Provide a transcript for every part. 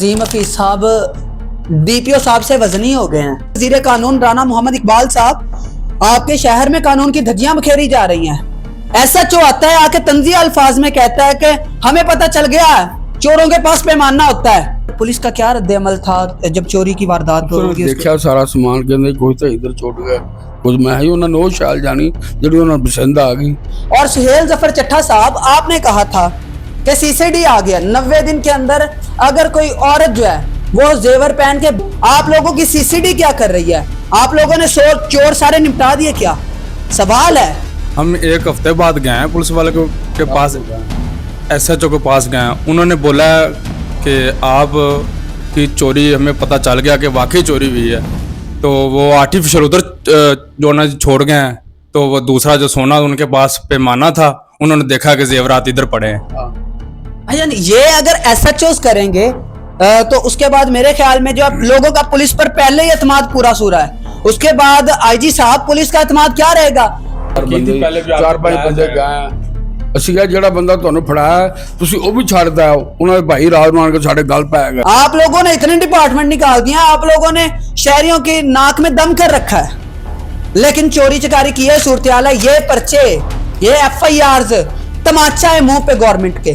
अजीम हफीज साहब डीपीओ साहब से वजनी हो गए हैं। वज़ीर कानून राना मोहम्मद इकबाल साहब, आपके शहर में कानून की धज्जियां बखेरी जा रही हैं। एसएचओ आता है, आके तंज़िया अल्फाज में कहता है कि हमें पता चल गया चोरों के पास पैमाना होता है। पुलिस का क्या रद्द अमल था जब चोरी की वारदात होगी? देखा सारा समान कहते कोई तो इधर छुट गया, कुछ मैं ही उन्होंने नौ शाल जानी जी उन्होंने पसंद आ गई। और सुहेल जफर चट्टा साहब, आपने कहा था कि सीसीडी आ गया 90 दिन के अंदर। अगर कोई औरत जो है वो जेवर पहन के, आप लोगों की सीसीडी क्या कर रही है? आप लोगों ने चोर सारे निपटा दिए क्या? सवाल है। हम एक हफ्ते बाद गए हैं पुलिस वाले के पास, एसएचओ के पास गए हैं। उन्होंने बोला कि आप की चोरी हमें पता चल गया कि वाकई चोरी हुई है, तो वो आर्टिफिशियल उधर जो ना छोड़ गए हैं। तो वो दूसरा जो सोना उनके पास पैमाना था, उन्होंने देखा कि जेवरात इधर पड़े हैं। यानी ये अगर एसएचओ करेंगे तो उसके बाद मेरे ख्याल में जो लोगों का पुलिस पर पहले ही एतमाद पूरा सूरा है, उसके बाद आईजी साहब पुलिस का एतमाद क्या रहेगा? चार पांच बंदे गए ਅਸੀਂ ਕਿਹਾ ਜਿਹੜਾ ਬੰਦਾ ਤੁਹਾਨੂੰ ਫੜਾਇਆ ਤੁਸੀਂ ਉਹ ਵੀ ਛੱਡਦਾ ਹੋ, ਉਹਨਾਂ ਦੇ ਭਾਈ ਰਾਤ ਨੂੰ ਆਣ ਕੇ ਸਾਡੇ ਗੱਲ ਪੈ ਗਏ। आप लोगों ने इतने डिपार्टमेंट निकाल दिया, आप लोगों ने शहरियों की नाक में दम कर रखा है, लेकिन चोरी चकारी की है सूरत-ए-हाल है। ये पर्चे, ये FIRs तमाचा है मुंह पे गवर्नमेंट के।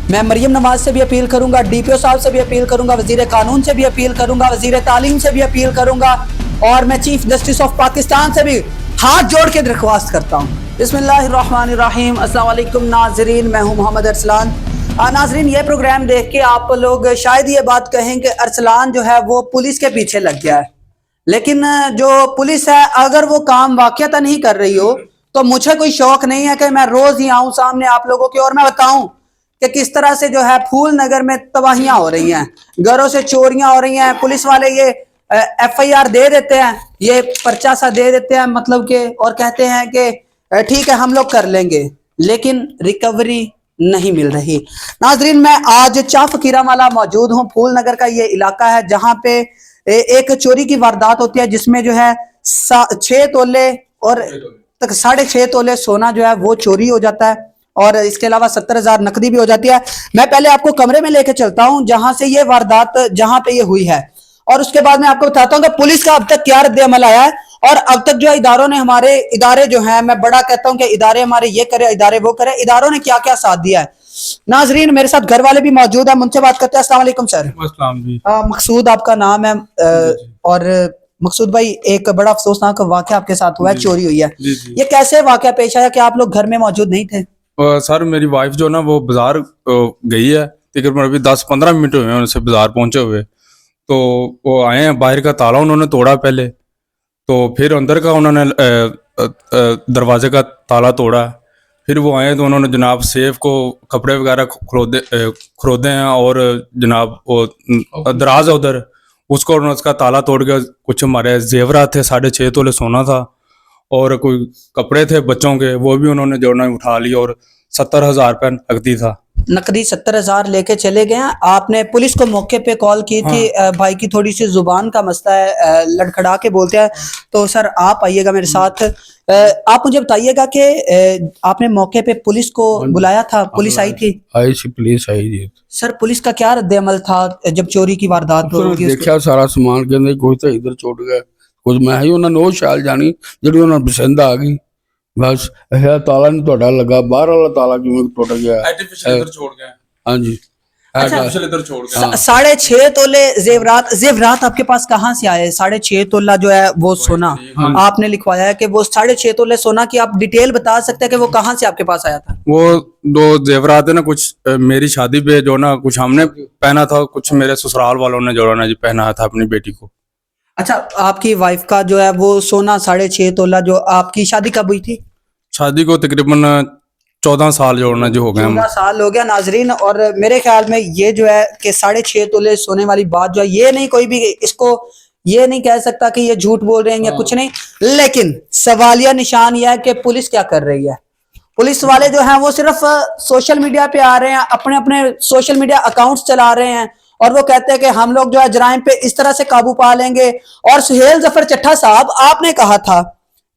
मैं मरियम नवाज से भी अपील करूंगा, डीपीओ साहब से भी अपील करूंगा, वजीर कानून से भी अपील करूंगा, वजीर तालीम से भी अपील करूंगा, और मैं चीफ जस्टिस ऑफ पाकिस्तान से भी हाथ जोड़ के दरख्वास्त करता हूँ। बिस्मिल्लाहिर्रहमानिर्रहीम। अस्सलाम वालेकुम नाजरीन, मैं हूँ मोहम्मद अरसलान। नाजरीन, ये प्रोग्राम देख के आप लोग शायद ये बात कहें कि अरसलान जो है वो पुलिस के पीछे लग गया है, लेकिन जो पुलिस है अगर वो काम वाकयातन नहीं कर रही हो तो मुझे कोई शौक नहीं है कि मैं रोज ही आऊँ सामने आप लोगों के और मैं बताऊं कि किस तरह से जो है फूल नगर में तबाहियां हो रही हैं, घरों से चोरियां हो रही हैं। पुलिस वाले ये FIR दे देते हैं, ये पर्चा सा दे देते हैं मतलब के, और कहते हैं कि ठीक है हम लोग कर लेंगे, लेकिन रिकवरी नहीं मिल रही। नाजरीन, मैं आज चा फकीरा वाला मौजूद हूँ। फूल नगर का ये इलाका है जहाँ पे एक चोरी की वारदात होती है जिसमें जो है 6 तोले और तक 6.5 तोले सोना जो है वो चोरी हो जाता है, और इसके अलावा 70,000 नकदी भी हो जाती है। मैं पहले आपको कमरे में लेके चलता हूं जहां से ये वारदात, जहां पे ये हुई है, और उसके बाद मैं आपको बताता हूं कि पुलिस का अब तक क्या रद्द अमल आया है, और अब तक जो इदारों ने, हमारे इदारे जो हैं, मैं बड़ा कहता हूं कि इदारे हमारे ये करे, इदारे वो करे, इदारों ने क्या क्या साथ दिया है। नाजरीन, मेरे साथ घर वाले भी मौजूद है, मुझसे बात करते हैं। अस्सलाम वालेकुम सर। मकसूद आपका नाम है, और मकसूद भाई, एक बड़ा अफसोसनाक वाकया आपके साथ हुआ है, चोरी हुई है। ये कैसे वाकया पेश आया कि आप लोग घर में मौजूद नहीं थे? सर, मेरी वाइफ जो ना वो बाजार गई है, तकरीबन अभी 10-15 मिनट हुए हैं उनसे बाजार पहुंचे हुए। तो वो आए हैं, बाहर का ताला उन्होंने तोड़ा पहले, तो फिर अंदर का उन्होंने दरवाजे का ताला तोड़ा। फिर वो आए तो उन्होंने जनाब सेफ को कपड़े वगैरह खरोदे हैं, और जनाब वो दराज है उधर, उसको उन्होंने उसका ताला तोड़ के कुछ हमारे जेवरात थे, 6.5 तोले सोना था, और कोई कपड़े थे बच्चों के, वो भी उन्होंने जो ना उठा लिया, और 70,000 रुपये नकदी था। नकदी 70,000 लेके चले गए। आपने पुलिस को मौके पे कॉल की थी? हाँ। भाई की थोड़ी सी जुबान का मसला है, लड़खड़ा के बोलते हैं, तो सर आप आइएगा मेरे साथ। आप मुझे बताइएगा कि आपने मौके पे पुलिस को बुलाया था? पुलिस आई थी? आई सी पुलिस आई थी। सर, पुलिस का क्या रद्द अमल था जब चोरी की वारदात होगी? देखा सारा समान कहते कोई तो इधर छुट गया, कुछ मैं ही उन्होंने नौ शाल जानी जी उन्होंने पसंद आ गई। बस यह ताला नहीं तोड़ा लगा, बाहर वाला ताला क्यों टूट गया? हाँ जी। अच्छा, 6.5 तोले जेवरात आपके पास कहाँ से आए? 6.5 तोला जो है वो सोना आपने लिखवाया है कि वो 6.5 तोले सोना की आप डिटेल बता सकते हैं कि वो कहाँ से आपके पास आया था? वो 2 जेवरात है ना, कुछ मेरी शादी पे जो ना कुछ हमने पहना था, कुछ मेरे ससुराल वालों ने जो ना जी पहनाया था अपनी बेटी को। अच्छा, आपकी वाइफ का जो है वो सोना 6.5 तोला, जो आपकी शादी कब हुई थी? शादी को तकरीबन 14 साल जोड़ना जो हो गया, 14 साल हो गया नाजरीन। और मेरे ख्याल में ये जो है कि 6.5 तोले सोने वाली बात जो है, ये नहीं, कोई भी इसको ये नहीं कह सकता कि ये झूठ बोल रहे हैं या कुछ नहीं, लेकिन सवालिया निशान यह है कि पुलिस क्या कर रही है। पुलिस वाले जो हैं वो सिर्फ सोशल मीडिया पे आ रहे हैं, अपने अपने सोशल मीडिया अकाउंट्स चला रहे हैं, और वो कहते हैं कि हम लोग जो है जराइम पे इस तरह से काबू पा लेंगे। और सुहेल जफर चट्टा साहब, आपने कहा था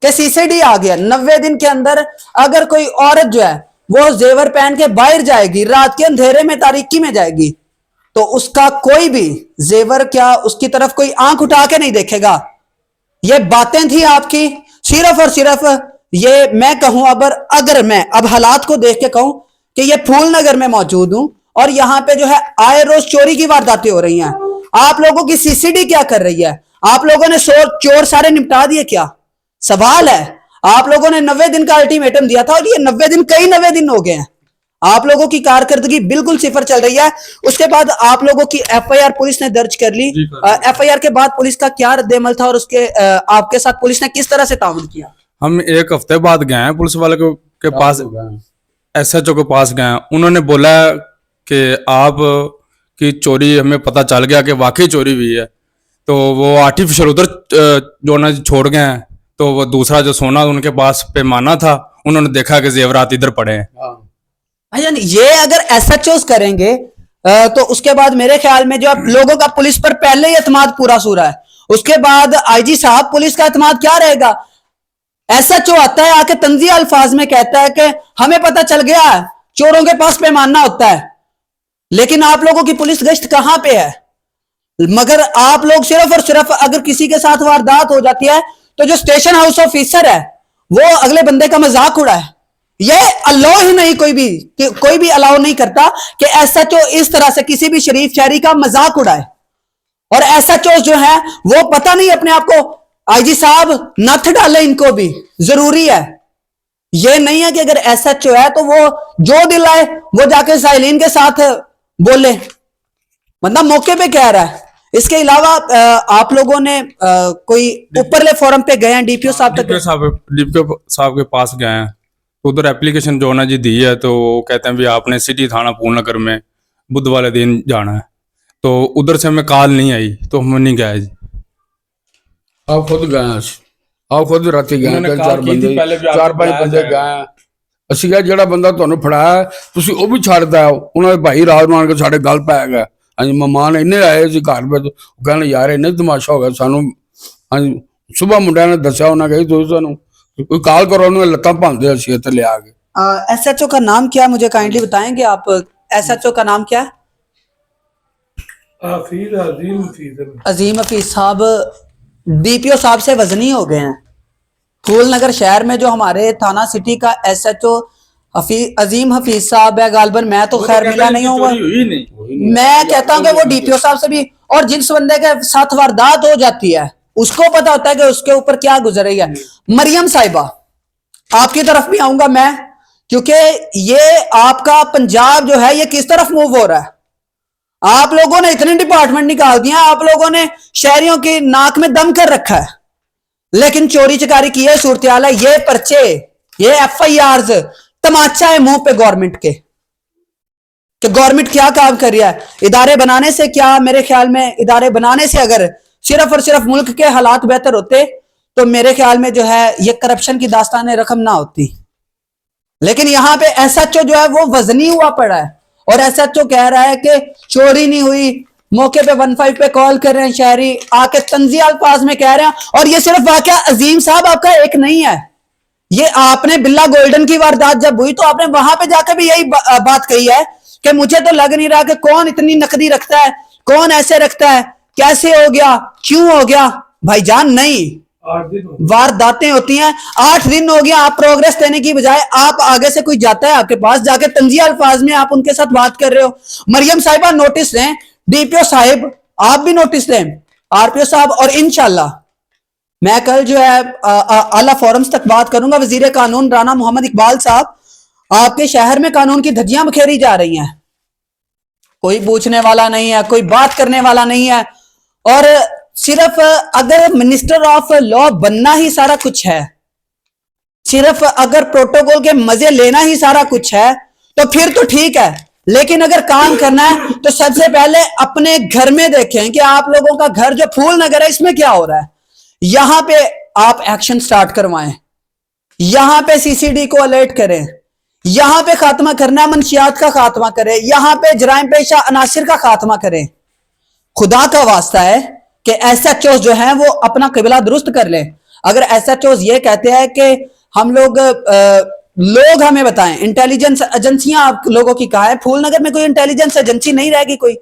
कि सीसीडी आ गया 90 दिन के अंदर। अगर कोई औरत जो है वो जेवर पहन के बाहर जाएगी, रात के अंधेरे में तारीकी में जाएगी, तो उसका कोई भी जेवर क्या उसकी तरफ कोई आंख उठा के नहीं देखेगा। ये बातें थी आपकी सिर्फ और सिर्फ ये मैं कहूं अगर मैं अब हालात को देख के कहूं कि ये फूलनगर में मौजूद हूं और यहां पे जो है आए रोज चोरी की वारदातें हो रही हैं, आप लोगों की सीसीडी क्या कर रही है? आप लोगों ने चोर सारे निपटा दिए क्या? सवाल है। आप लोगों ने 90 दिन का अल्टीमेटम दिया था और ये 90 दिन कई 90 दिन हो गए हैं। आप लोगों की कारकर्दगी बिल्कुल सिफर चल रही है। उसके बाद आप लोगों की एफआईआर पुलिस ने दर्ज कर ली। एफआईआर के बाद पुलिस का क्या रद्देमल था और उसके आपके साथ पुलिस ने किस तरह से ताउन किया? हम 1 हफ्ते बाद गए हैं पुलिस वाले के पास, एसएचओ के पास गए हैं। उन्होंने बोला कि आप की चोरी हमें पता चल गया कि वाकई चोरी हुई है, तो वो आर्टिफिशियल उधर जो ना छोड़ गए हैं। तो वो दूसरा जो सोना उनके पास पैमाना था, उन्होंने देखा कि जेवरात इधर पड़े हैं। भाईजान ये अगर एसएचओस करेंगे तो उसके बाद मेरे ख्याल में जो अब लोगों का पुलिस पर पहले ही एतमाद पूरा सूरा है, उसके बाद आईजी साहब पुलिस का एतमाद क्या रहेगा? एसएचओ आता है आके तंजी अल्फाज में कहता है कि हमें पता चल गया चोरों के पास पैमाना होता है, लेकिन आप लोगों की पुलिस गश्त कहां पे है? मगर आप लोग सिर्फ और सिर्फ अगर किसी के साथ वारदात हो जाती है तो जो स्टेशन हाउस ऑफिसर है वो अगले बंदे का मजाक उड़ाए। ये अलाउ ही नहीं, कोई भी अलाउ नहीं करता कि एसएचओ इस तरह से किसी भी शरीफ शहरी का मजाक उड़ाए। और एसएचओ जो है वो पता नहीं अपने आप को, आईजी साहब नथ डाले, इनको भी जरूरी है। ये नहीं है कि अगर एसएचओ है तो वो जो दिल आए वो जाके साइलिन के साथ बोले, मतलब मौके पे कह रहा है। इसके अलावा आप लोगों ने कोई ऊपरले फोरम पे गए हैं? डीपीओ साहब तक? डीपीओ साहब के पास गए हैं, उधर एप्लीकेशन जो ना जी दी है, तो वो कहते हैं भी आपने सिटी थाना फूलनगर में बुध वाले दिन जाना है। तो उधर से हमें कॉल नहीं आई तो हम नहीं गए जी। आप खुद गए? आप खुद राती गए? चार पांच बंदे गए। ਅਸੀਂ ਕਿਹਾ ਜਿਹੜਾ ਬੰਦਾ ਤੁਹਾਨੂੰ ਫੜਾਇਆ ਤੁਸੀਂ ਉਹ ਵੀ ਛੱਡ ਦਿਓ। ਉਹਨਾਂ ਦੇ ਭਾਈ ਰਾਤ ਨੂੰ ਆਣ ਕੇ ਸਾਡੇ ਗੱਲ ਪੈ ਗਿਆ। ਹਾਂਜੀ ਮਹਿਮਾਨ ਇੰਨੇ ਆਏ ਸੀ ਘਰ ਵਿੱਚ, ਉਹ ਕਹਿੰਦੇ ਯਾਰ ਇੰਨੇ ਤਮਾਸ਼ਾ ਹੋ ਗਿਆ ਸਾਨੂੰ। ਹਾਂਜੀ ਸੁਬਹ ਮੁੰਡਿਆਂ ਨੇ ਦੱਸਿਆ, ਉਹਨਾਂ ਕਹੀ ਤੁਸੀਂ ਸਾਨੂੰ कोई कॉल करो, उन्होंने लत्ता भांदे अच्छी ले आगे। एसएचओ का नाम क्या, मुझे काइंडली बताएंगे आप? एसएचओ का नाम क्या है? अजीम हफीज साहब डीपीओ साहब से वजनी हो गए हैं। फूलनगर शहर में जो हमारे थाना सिटी का एसएचओ अजीम हफीज साहब है, गालबन मैं तो खैर मिला नहीं हूँ, मैं कहता हूँ कि वो डीपीओ साहब से भी, और जिस बंदे के साथ वारदात हो जाती है उसको पता होता है कि उसके ऊपर क्या गुजर रही है। मरियम साहिबा, आपकी तरफ भी आऊंगा मैं, क्योंकि ये आपका पंजाब जो है ये किस तरफ मूव हो रहा है। आप लोगों ने इतने डिपार्टमेंट निकाल दिया, आप लोगों ने शहरियों की नाक में दम कर रखा है, लेकिन चोरी चकारी की है सूरत हाल है। ये पर्चे, ये एफआईआर तमाचा है मुंह पे गवर्नमेंट के, कि गवर्नमेंट क्या काम कर रहा है। इदारे बनाने से क्या, मेरे ख्याल में इदारे बनाने से अगर सिर्फ और सिर्फ मुल्क के हालात बेहतर होते तो मेरे ख्याल में जो है ये करप्शन की दास्तान रकम ना होती। लेकिन यहां पे एसएचओ जो है वो वजनी हुआ पड़ा है और एसएचओ कह रहा है कि चोरी नहीं हुई। मौके पे 15 पे कॉल कर रहे हैं शहरी, आके तंजिया अल्फाज में कह रहे हैं। और ये सिर्फ वाकया अजीम साहब आपका एक नहीं है, ये आपने बिल्ला गोल्डन की वारदात जब हुई तो आपने वहां पे जाकर भी यही बात कही है कि मुझे तो लग नहीं रहा कि कौन इतनी नकदी रखता है, कौन ऐसे रखता है, कैसे हो गया, क्यों हो गया। भाईजान नहीं, वारदातें होती हैं। 8 दिन हो गया, आप प्रोग्रेस देने की बजाय आप आगे से कोई जाता है आपके पास, जाके तंजिया अल्फाज में आप उनके साथ बात कर रहे हो। मरियम साहिबा नोटिस दें, डीपीओ साहिब आप भी नोटिस दें, आरपीओ साहब। और इंशाल्लाह मैं कल जो है आला फोरम्स तक बात करूंगा। वजीर कानून राना मोहम्मद इकबाल साहब, आपके शहर में कानून की धज्जियां बखेरी जा रही हैं, कोई पूछने वाला नहीं है, कोई बात करने वाला नहीं है। और सिर्फ अगर मिनिस्टर ऑफ लॉ बनना ही सारा कुछ है, सिर्फ अगर प्रोटोकॉल के मजे लेना ही सारा कुछ है तो फिर तो ठीक है। लेकिन अगर काम करना है तो सबसे पहले अपने घर में देखें कि आप लोगों का घर जो फूलनगर है इसमें क्या हो रहा है। यहां पे आप एक्शन स्टार्ट करवाएं, यहां पे सीसीडी को अलर्ट करें, यहां पे खात्मा करना मनशियात का खात्मा करें, यहां पे जराइम पेशा अनासिर का खात्मा करें। खुदा का वास्ता है कि एसएचओ जो हैं वो अपना किबला दुरुस्त कर लें। अगर एसएचओ ये कहते हैं कि हम लोग हमें बताएं, इंटेलिजेंस एजेंसियां आप लोगों की कहा है, फूलनगर में कोई इंटेलिजेंस एजेंसी नहीं रहेगी कोई।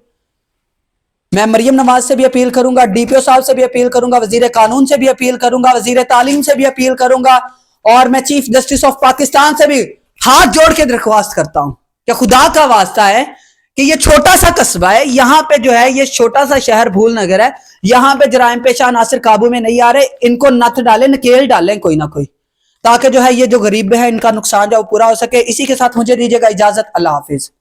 मैं मरियम नवाज से भी अपील करूंगा, डीपीओ साहब से भी अपील करूंगा, वजीर कानून से भी अपील करूंगा, वजीर तालीम से भी अपील करूंगा, और मैं चीफ जस्टिस ऑफ पाकिस्तान से भी हाथ जोड़ के दरख्वास्त करता हूं कि खुदा का वास्ता है कि ये छोटा सा कस्बा है, यहाँ पे जो है ये छोटा सा शहर भूल नगर है, यहाँ पे जराइम पेशा नासिर काबू में नहीं आ रहे, इनको नथ डालें, नकेल डालें कोई ना कोई, ताकि जो है ये जो गरीब है इनका नुकसान जो पूरा हो सके। इसी के साथ मुझे दीजिएगा इजाजत, अल्लाह हाफिज।